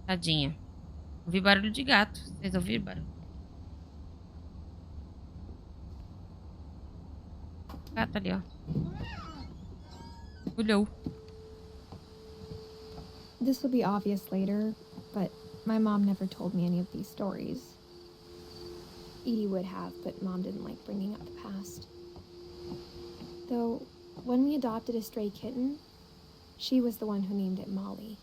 Tadinha. Ouvi barulho de gato. Vocês ouviram barulho? Gato ali, ó. Olhou. This will be obvious later, but my mom never told me any of these stories. Edie would have, but Mom didn't like bringing up the past. Though, when we adopted a stray kitten, she was the one who named it Molly.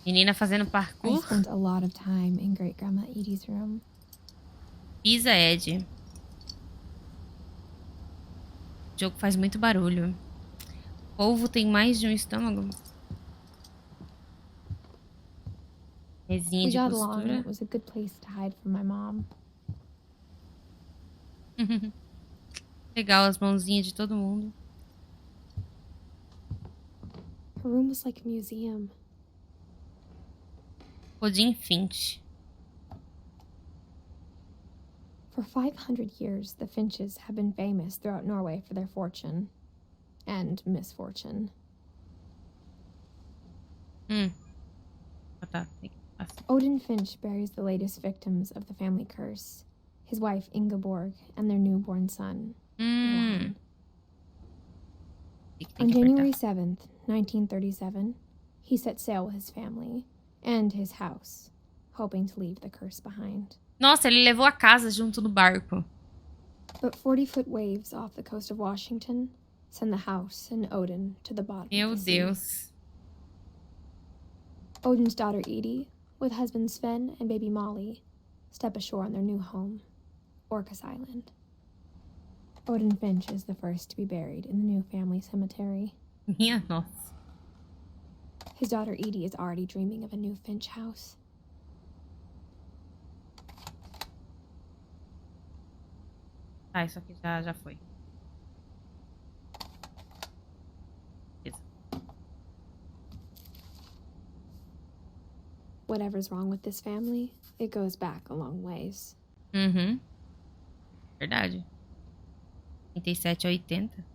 Menina fazendo I parkour. spent a lot of time in Great-Grandma Edie's room. Pisa, Ed. O jogo faz muito barulho. Polvo tem mais de um estômago. Mesinha We de got along, and costura. it was a good place to hide from my mom. Legal as mãozinhas de todo mundo. Her room was like a museum. Edith Finch. For 500 years, the Finches have been famous throughout Norway for their fortune and misfortune. Ah, tá. Tem que passar. Odin Finch buries the latest victims of the family curse, his wife Ingeborg and their newborn son, Johan. On January 7th, 1937, he set sail with his family and his house, hoping to leave the curse behind. Nossa, ele levou a casa junto no barco. But 40-foot waves off the coast of Washington send the house and Odin to the bottom Meu of the sea. Deus. Odin's daughter Edie, with husband Sven and baby Molly, step ashore on their new home, Orcas Island. Odin Finch is the first to be buried in the new family cemetery. Minha nossa. His daughter Edie is already dreaming of a new Finch house. Tá, isso aqui já foi. Beleza. Whatever's wrong with this family, it goes back a long ways. Verdade. 37 a 80.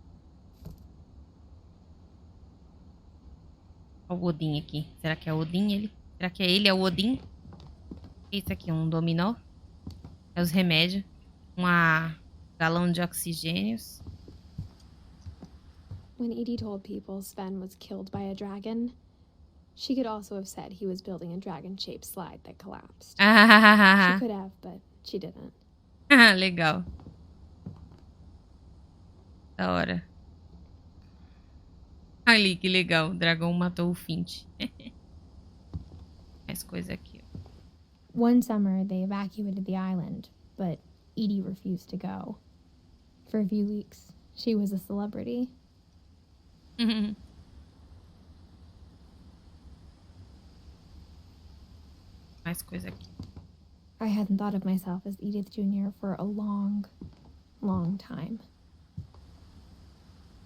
Olha o Odin aqui. Será que é o Odin ele? Será que é ele? É o Odin? O que é isso aqui? Um dominó? É os remédios. Galão de oxigênios. When Edie told people Sven was killed by a dragon, she could also have said he was building a dragon-shaped slide that collapsed. She could have, but she didn't. Legal. Da hora. Ali, que legal. O dragão matou o Finch. Mais coisa aqui. One summer, they evacuated the island, but Edie refused to go. For a few weeks, she was a celebrity. Mais coisa aqui. I hadn't thought of myself as Edith Jr. for a long, long time.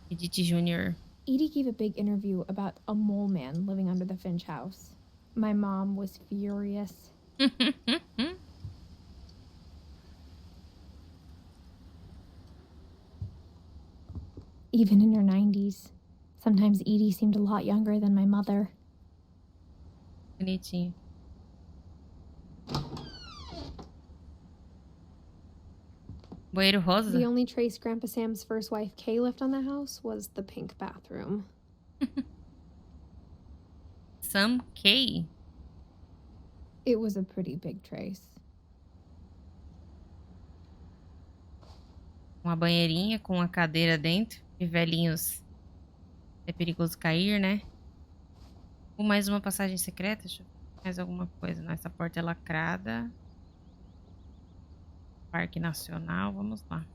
Edith Jr. Edie gave a big interview about a mole man living under the Finch house. My mom was furious. Even in her 90s, sometimes Edie seemed a lot younger than my mother. Bonitinho. Banheiro rosa? The only trace Grandpa Sam's first wife Kay left on the house was the pink bathroom. Sam Kay? It was a pretty big trace. Uma banheirinha com uma cadeira dentro. E velhinhos. É perigoso cair, né? Ou mais uma passagem secreta? Deixa eu ver. Mais alguma coisa. Não, essa porta é lacrada. Parque Nacional. Vamos lá.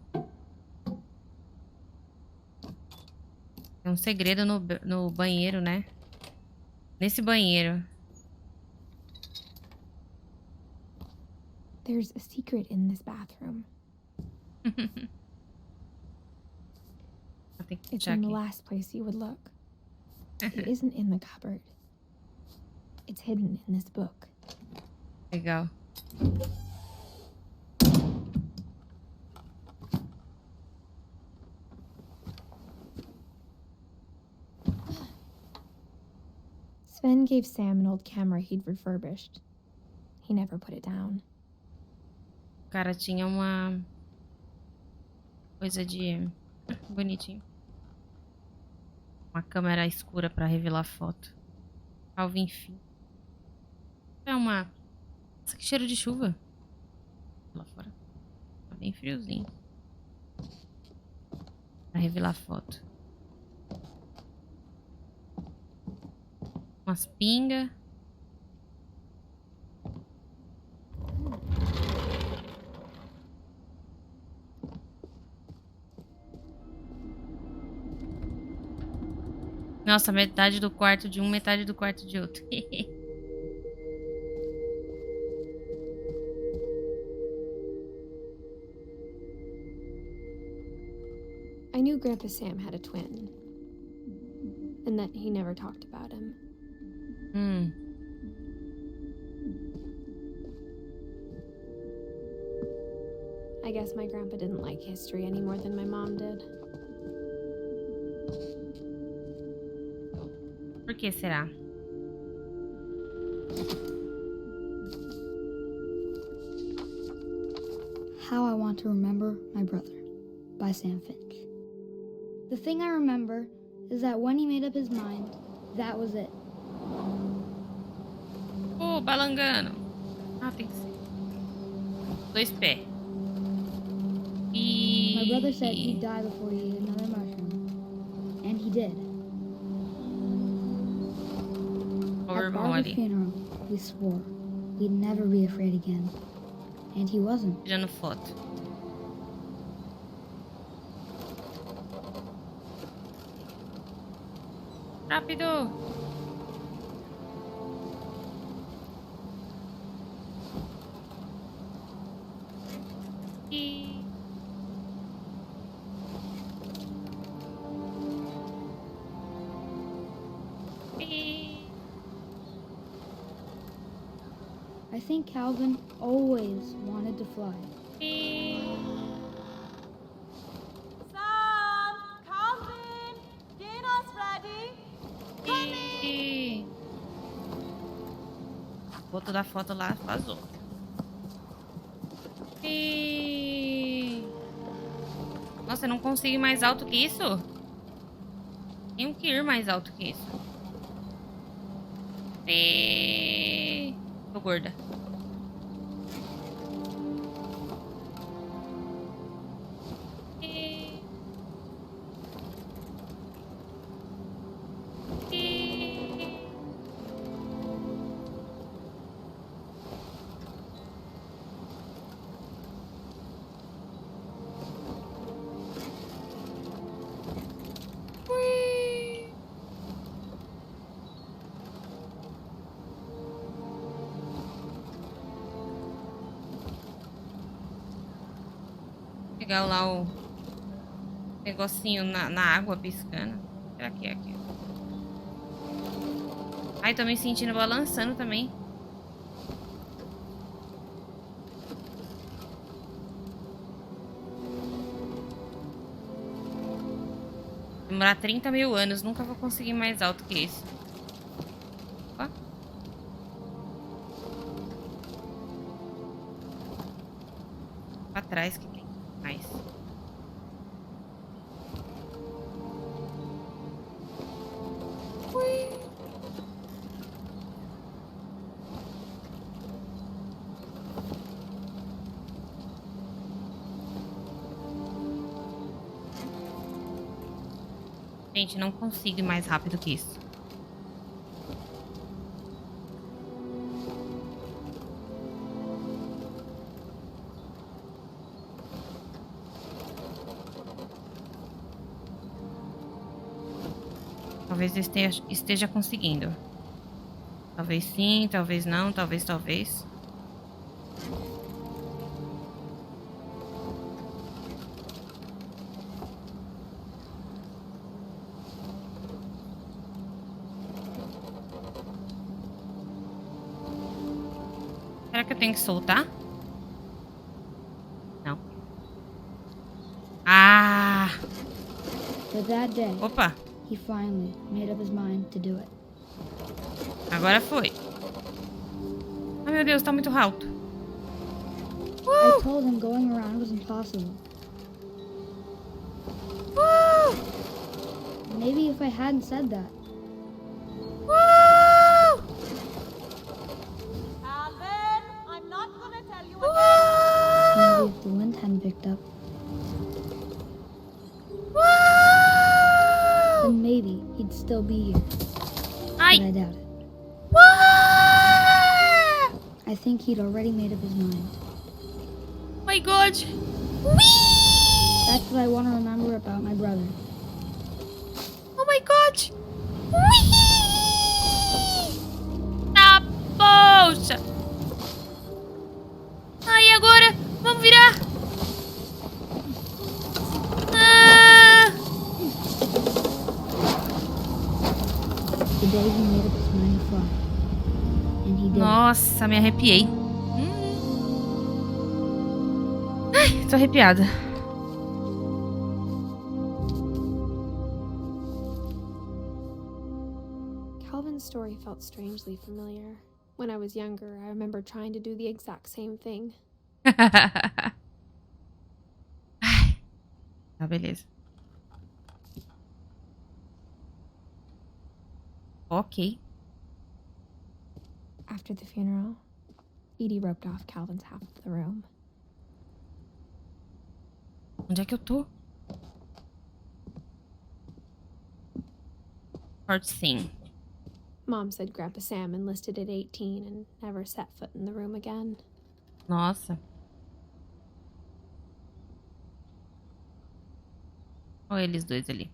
Tem um segredo no banheiro, né? Nesse banheiro. There's a secret in this bathroom. It's in the last place you would look. It isn't in the cupboard. It's hidden in this book. Legal. Sven gave Sam an old camera he'd refurbished. He never put it down. O cara tinha uma coisa de... bonitinho. Uma câmera escura pra revelar foto. Calvin Finn. É uma... Nossa, que cheiro de chuva. Lá fora. Tá bem friozinho. Pra revelar foto. Umas pingas. Nossa, metade do quarto de um, metade do quarto de outro. I knew Grandpa Sam had a twin, and that he never talked about him. I guess my grandpa didn't like history any more than my mom did. Por que será? How I Want to Remember My Brother by Sam Finch. The thing I remember is that when he made up his mind, that was it. Oh, balangando. Ah, tem que ser. 2 pés. E... My brother said he'd die before he ate another mushroom. And he did. O At irmão Barbie's ali. funeral, we swore we'd never be afraid again. And he wasn't. Tirando foto. Rápido! E... I think Calvin always wanted to fly. Sam, Calvin, dinner's ready. E... Foto da foto lá vazou. E... Nossa, eu não consigo ir mais alto que isso? Tenho que ir mais alto que isso. E... Tô gorda. Pegar lá o negocinho na água piscando. Será que é aqui? Ai, tô me sentindo balançando também. Demorar 30 mil anos, nunca vou conseguir mais alto que isso. Opa. Pra trás que tem mais. Gente, não consigo ir mais rápido que isso. Talvez eu esteja conseguindo. Talvez sim, talvez não, talvez. Será que eu tenho que soltar? Não. Ah! But that day, Opa! he finally made up his mind to do it. Agora foi. Ai, meu Deus, tá muito alto. I told him going around was impossible. Maybe if I hadn't said that. Calvin, I'm not gonna tell you again. Maybe if the wind hadn't picked up. Then maybe he'd still be here. Ai. But I doubt it. I think he'd already made up his mind. Oh my God. That's what I want to remember about my brother. Oh my God. Ah, poxa. Ai, agora? Vamos virar. Ah. The day he made up his mind to fly. And he did. Nossa, me arrepiei. Ai, tô arrepiada. Calvin's story felt strangely familiar. When I was younger, I remember trying to do the exact same thing. Ai, tá, beleza. Ok. After the funeral, Edie roped off Calvin's half of the room. Onde é que eu tô? Part sim. Mom said Grandpa Sam enlisted at 18 and never set foot in the room again. Nossa. Olha eles dois ali.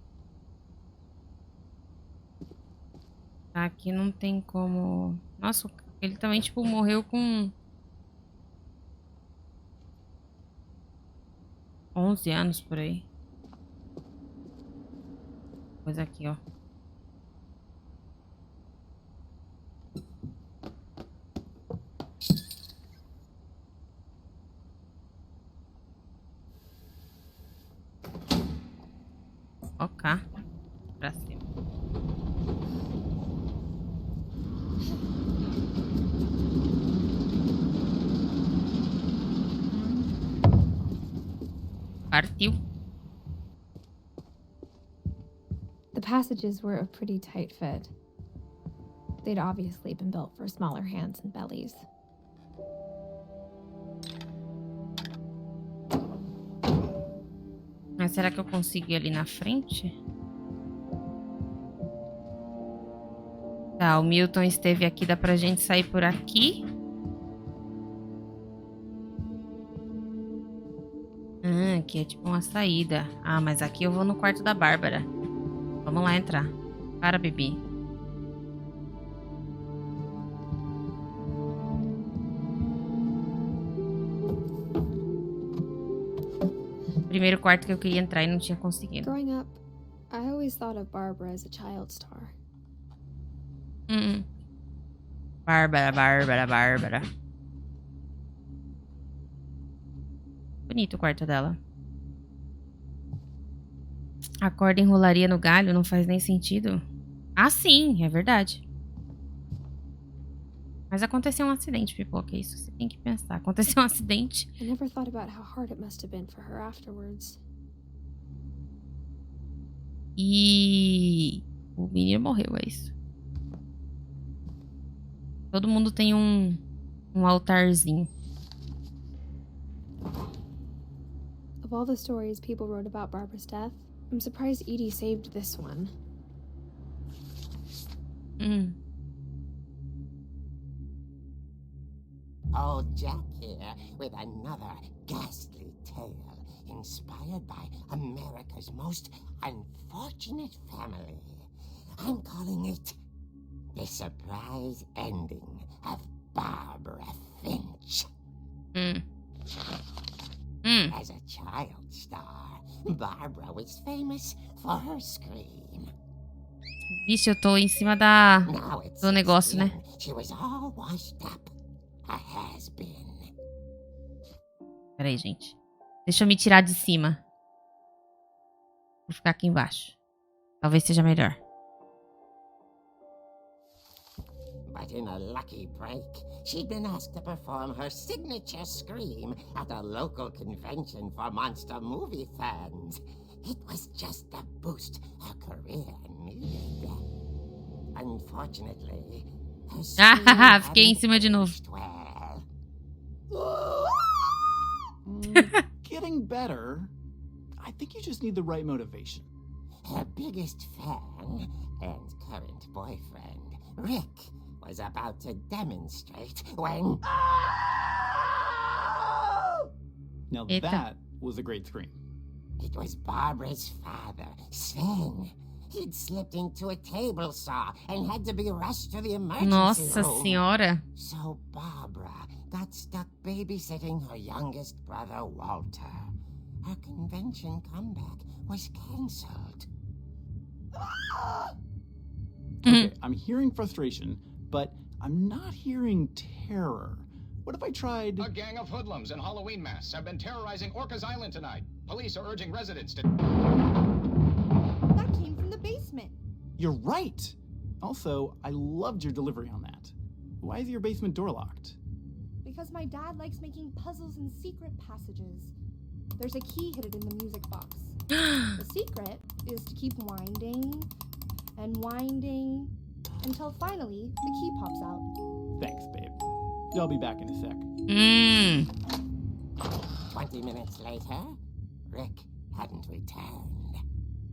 Aqui não tem como... Nossa, ele também, tipo, morreu com 11 anos por aí. Pois aqui, ó. Ok. Pra cima. Partiu. The passages were a pretty tight fit. They'd obviously been built for smaller hands and bellies. Mas será que eu consigo ir ali na frente? Tá, o Milton esteve aqui. Dá pra gente sair por aqui? Aqui é tipo uma saída. Ah, mas aqui eu vou no quarto da Bárbara. Vamos lá entrar. Para, bebê. Primeiro quarto que eu queria entrar e não tinha conseguido. Growing up, I always thought of Barbara as a child star. Bárbara, Bárbara, Bárbara. Bonito o quarto dela. A corda enrolaria no galho, não faz nem sentido. Ah, sim, é verdade. Mas aconteceu um acidente, Pipoca. Isso você tem que pensar. Aconteceu um acidente. I never thought about how hard it must have been for her afterwards. E o menino morreu, é isso. Todo mundo tem um altarzinho. Of all the stories people wrote about Barbara's death, I'm surprised Edie saved this one. Old Jack here with another ghastly tale inspired by America's most unfortunate family. I'm calling it The Surprise Ending of Barbara Finch. As a child star, Barbara was famous for her scream. Vixe, eu tô em cima do negócio, né? She was all washed up. A has-been. Peraí, gente. Deixa eu me tirar de cima. Vou ficar aqui embaixo. Talvez seja melhor. got in a lucky break. She'd been asked to perform her signature scream at a local convention for monster movie fans. It was just the boost her career needed. Unfortunately, her scream Fiquei em cima de novo. hadn't well. Getting better. I think you just need the right motivation. Her biggest fan and current boyfriend, Rick, was about to demonstrate when... Now Eita. that was a great scream. It was Barbara's father, Sven. He'd slipped into a table saw and had to be rushed to the emergency Nossa room. senhora. So Barbara got stuck babysitting her youngest brother, Walter. Her convention comeback was cancelled. Okay, I'm hearing frustration, but I'm not hearing terror. What if I tried... A gang of hoodlums in Halloween masks have been terrorizing Orcas Island tonight. Police are urging residents to... That came from the basement. You're right! Also, I loved your delivery on that. Why is your basement door locked? Because my dad likes making puzzles and secret passages. There's a key hidden in the music box. The secret is to keep winding and winding until finally the key pops out. Thanks, babe. I'll be back in a sec. 20 minutes later, Rick hadn't returned.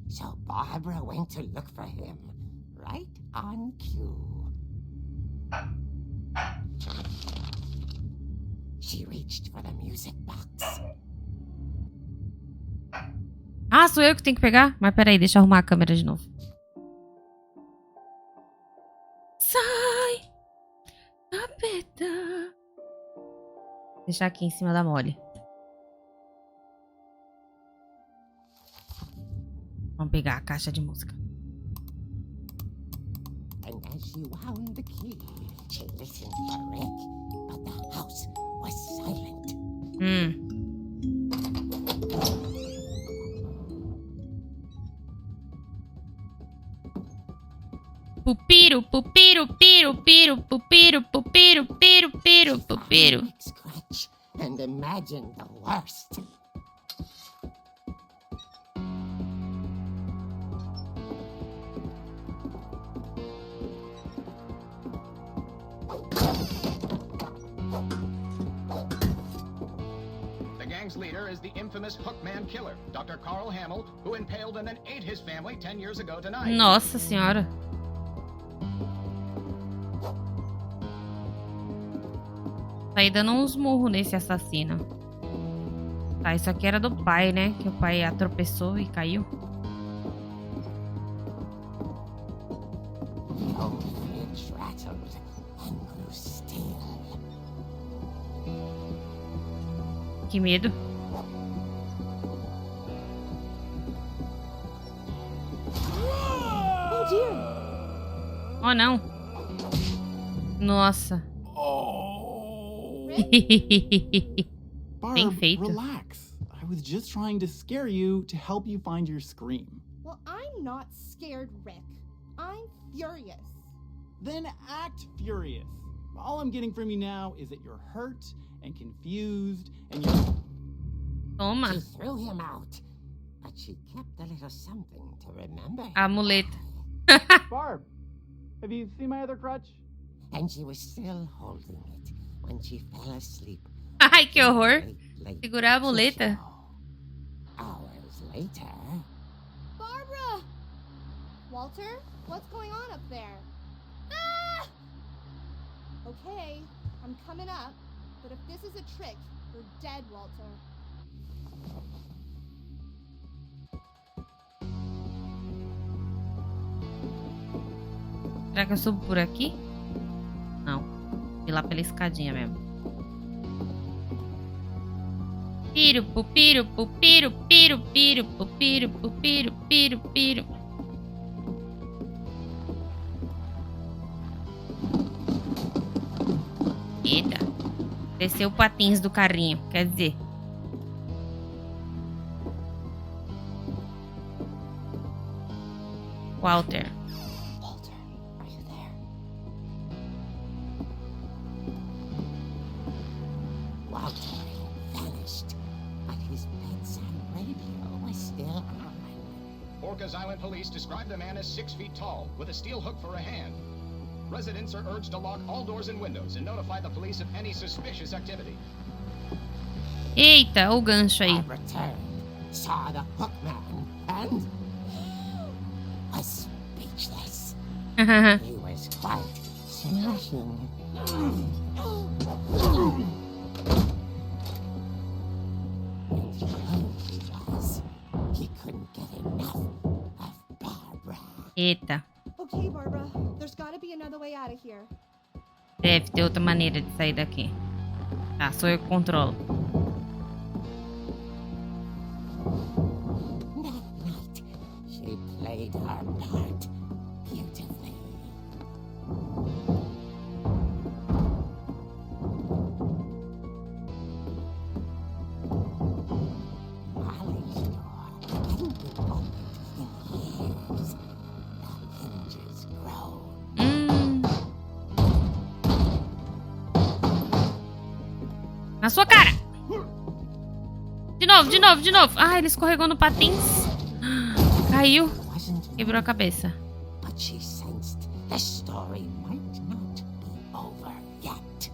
So Barbara went to look for him, right on cue. She reached for the music box. Ah, sou eu que tenho que pegar? Mas peraí, deixa eu arrumar a câmera de novo. Sai! Capeta! Deixar aqui em cima da mole. Vamos pegar a caixa de música. And as she wound the key, she listened for Rick, but the house was silent. Pupiro, pupiro, piro, piro, pupiro, pupiro, piro, piro, pupiro. Rick scratch and imagine the worst. The gang's leader is the infamous Hookman killer, Dr. Carl Hamill, who impaled and then ate his family 10 years ago tonight. Nossa senhora. Tá aí dando uns murros nesse assassino. Tá, isso aqui era do pai, né? Que o pai tropeçou e caiu. The old fridge rattled and grew still. Que medo. Oh dear! Oh, não. Nossa. Barb, Bem feito. relax. I was just trying to scare you to help you find your scream. Well, I'm not scared, Rick. I'm furious. Then act furious. All I'm getting from you now is that you're hurt and confused and you're... Toma. She threw him out, but she kept a little something to remember. A muleta. Barb, have you seen my other crutch? And she was still holding it when she fell asleep. Ai, que horror. Late Segurar a muleta. hours later. Barbara! Walter, what's going on up there? Ah! Okay, I'm coming up, but if this is a trick, you're dead, Walter. Será que eu subo por aqui? Não. Ir lá pela escadinha mesmo. Piro, pupiro, pupiro, piro, piro, pupiro, pupiro, piro, piro. Eita. Desceu o patins do carrinho, quer dizer. Walter. Walter, are you there? police describe the man as 6 feet tall, with a steel hook for a hand. Residents are urged to lock all doors and windows and notify the police of any suspicious activity. Eita, o gancho aí. Bob returned, saw the hook man, and was speechless. He was quite smashing. And he was. He couldn't get enough of Barbara. Eita. Okay, Barbara, there's gotta be another way out of here. Deve ter outra maneira de sair daqui. Tá, sou eu que controlo. That night, she played her part beautifully. Molly's door hadn't been opened in years. The hinges groaned. Na sua cara! De novo. Ah, ele escorregou no patins. Caiu. Quebrou a cabeça. But she sensed the story might not be over yet.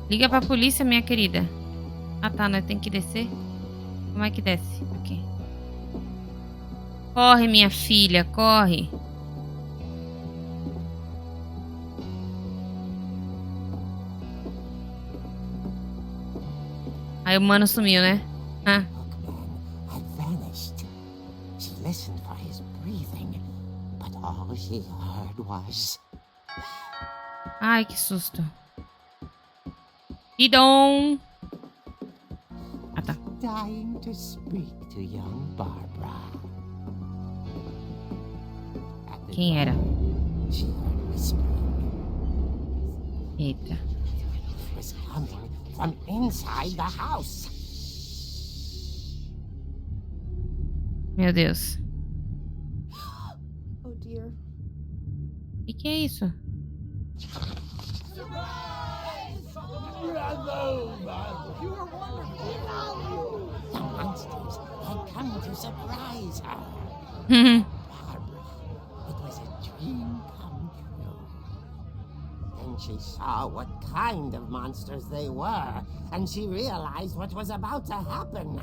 Liga pra polícia, minha querida. Ah, tá, nós tem que descer? Como é que desce? Aqui. Corre, minha filha, corre. Aí o mano sumiu, né? Ah. Hookman had vanished. She listened for his breathing, but all she heard was... Ai, que susto. Idon. Ah, tá. dying to speak to young Barbara. At the Quem era? door, she heard whispering. Eita. It was coming from inside the house. Meu Deus. Oh dear. O que é isso? The monsters had come to surprise her. Barbara, it was a dream come true. Then she saw what kind of monsters they were, and she realized what was about to happen.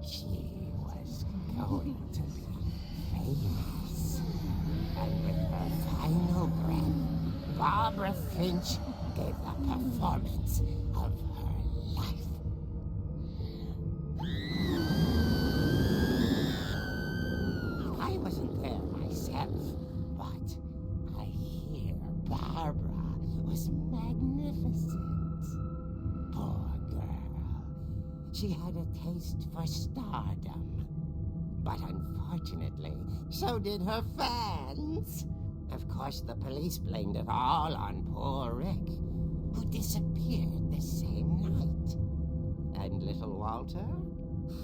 She was going to be famous. And with her final breath, Barbara Finch gave the performance of her life. I wasn't there myself, but I hear Barbara was magnificent. Poor girl. She had a taste for stardom. But unfortunately, so did her fans. Of course, the police blamed it all on poor Rick, who disappeared the same night. And little Walter,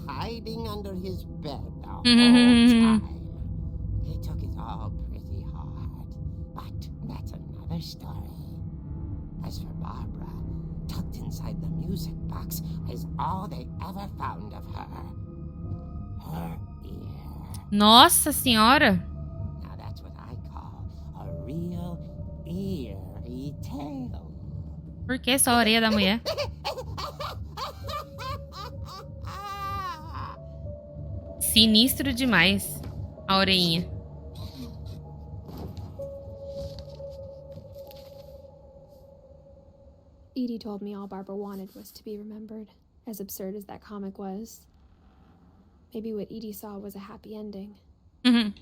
hiding under his bed the whole time. He took it all pretty hard, but that's another story. As for Barbara, tucked inside the music box is all they ever found of her. Her ear. Nossa senhora. Now that's what I call a real eerie tale. Por que só a orelha da mulher? Sinistro demais. A orelhinha. Edie told me all Barbara wanted was to be remembered, as absurd as that comic was. Maybe what Edie saw was a happy ending. Uhum.